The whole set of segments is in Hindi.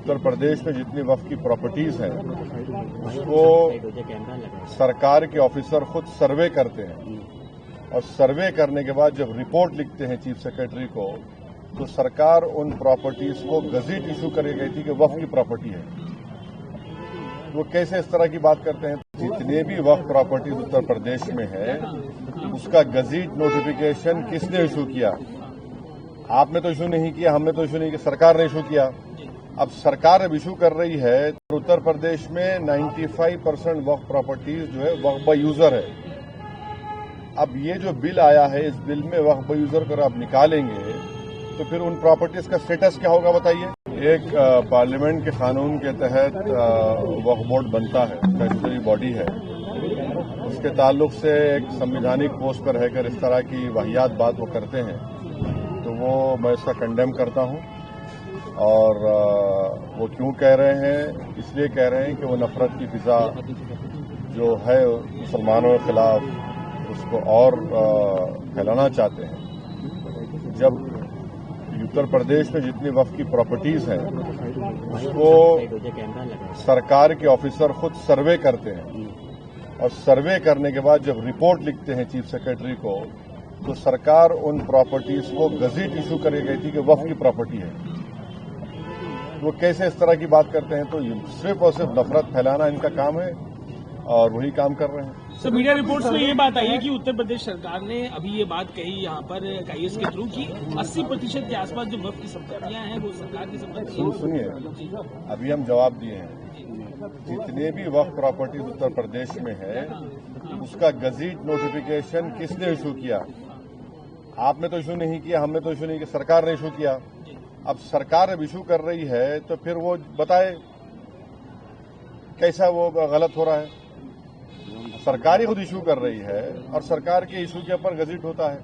उत्तर प्रदेश में जितनी वक्फ की प्रॉपर्टीज हैं उसको सरकार के ऑफिसर खुद सर्वे करते हैं और सर्वे करने के बाद जब रिपोर्ट लिखते हैं चीफ सेक्रेटरी को तो सरकार उन प्रॉपर्टीज को गजट इशू करके गई थी कि वक्फ की प्रॉपर्टी है। वो कैसे इस तरह की बात करते हैं? जितने भी वक्फ प्रॉपर्टीज उत्तर प्रदेश में है उसका गजट नोटिफिकेशन किसने इशू किया? आपने तो इशू नहीं किया, हमने तो इशू नहीं किया, सरकार ने इशू किया। अब सरकार अब इशू कर रही है तो उत्तर प्रदेश में 95% वक्फ प्रॉपर्टीज जो है वक्फ बाय यूजर है। अब ये जो बिल आया है इस बिल में वक्फ बाय यूजर को आप निकालेंगे तो फिर उन प्रॉपर्टीज का स्टेटस क्या होगा बताइए? एक पार्लियामेंट के कानून के तहत वक्फ बोर्ड बनता है, स्टैट्यूटरी बॉडी है। उसके ताल्लुक से एक संवैधानिक पोस्ट पर रहकर इस तरह की वाहियात बात वो करते हैं तो वो मैं इसका कंडेम करता हूं। और वो क्यों कह रहे हैं? इसलिए कह रहे हैं कि वो नफरत की फिजा जो है मुसलमानों के खिलाफ उसको और फैलाना चाहते हैं। जब उत्तर प्रदेश में जितनी वक्फ की प्रॉपर्टीज हैं उसको सरकार के ऑफिसर खुद सर्वे करते हैं और सर्वे करने के बाद जब रिपोर्ट लिखते हैं चीफ सेक्रेटरी को तो सरकार उन प्रॉपर्टीज को गजट इशू करके गई थी कि वक्फ की प्रॉपर्टी है। वो कैसे इस तरह की बात करते हैं? तो सिर्फ और सिर्फ नफरत फैलाना इनका काम है और वही काम कर रहे हैं। सर, मीडिया रिपोर्ट्स में ये बात आई है कि उत्तर प्रदेश सरकार ने अभी ये बात कही यहाँ पर आईएएस के थ्रू कि 80% के आसपास जो वक्फ की संपत्तियां हैं वो सरकार की संपत्ति। सुनिए, अभी हम जवाब दिए हैं। जितने भी वक्फ प्रॉपर्टीज उत्तर प्रदेश में है उसका गजट नोटिफिकेशन किसने इशू किया? आपने तो इशू नहीं किया, हमने तो इशू नहीं किया, सरकार ने इशू किया। अब सरकार अब इशू कर रही है तो फिर वो बताए कैसा वो गलत हो रहा है। सरकार ही खुद इशू कर रही है और सरकार के इशू के ऊपर गजट होता है।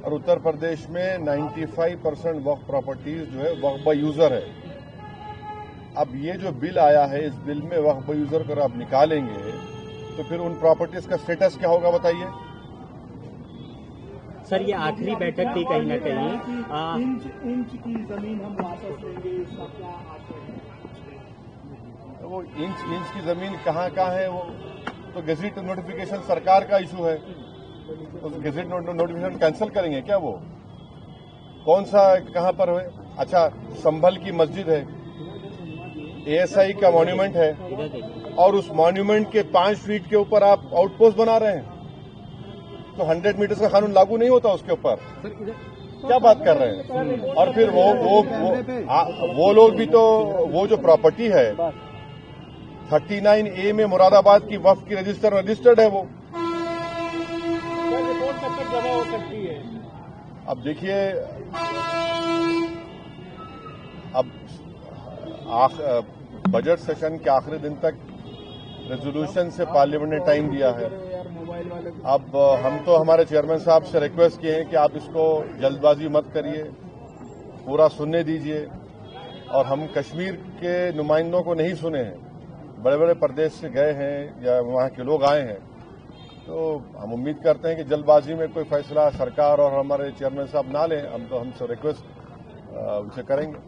और उत्तर प्रदेश में 95% वक्फ प्रॉपर्टीज जो है वक्फ बाय यूजर है। अब ये जो बिल आया है इस बिल में वक्फ बाय यूजर को आप निकालेंगे तो फिर उन प्रॉपर्टीज का स्टेटस क्या होगा बताइए? सर, ये आखिरी बैठक थी कहीं ना कहीं। इंच की जमीन हम वापस लेंगे, इसका क्या आशय है? वो इंच की जमीन कहाँ है? वो तो गजट नोटिफिकेशन सरकार का इशू है। तो गजट नोटिफिकेशन कैंसिल करेंगे क्या? वो कौन सा कहाँ पर है? अच्छा, संभल की मस्जिद है, एएसआई का मॉन्यूमेंट है और उस मॉन्यूमेंट के 5 फीट के ऊपर आप आउटपोस्ट बना रहे हैं तो 100 मीटर का कानून लागू नहीं होता उसके ऊपर? क्या बात कर रहे हैं? और फिर वो लोग भी तो वो जो प्रॉपर्टी है 39A में मुरादाबाद की वक्फ की रजिस्टर्ड है वो। रिपोर्ट कब तक जमा हो सकती है? अब देखिए, अब बजट सेशन के आखिरी दिन तक रेजोल्यूशन से पार्लियामेंट ने टाइम दिया है। अब हम तो हमारे चेयरमैन साहब से रिक्वेस्ट किए हैं कि आप इसको जल्दबाजी मत करिए, पूरा सुनने दीजिए। और हम कश्मीर के नुमाइंदों को नहीं सुने हैं, बड़े बड़े प्रदेश से गए हैं या वहाँ के लोग आए हैं। तो हम उम्मीद करते हैं कि जल्दबाजी में कोई फैसला सरकार और हमारे चेयरमैन साहब ना लें। हम तो हमसे रिक्वेस्ट उनसे करेंगे।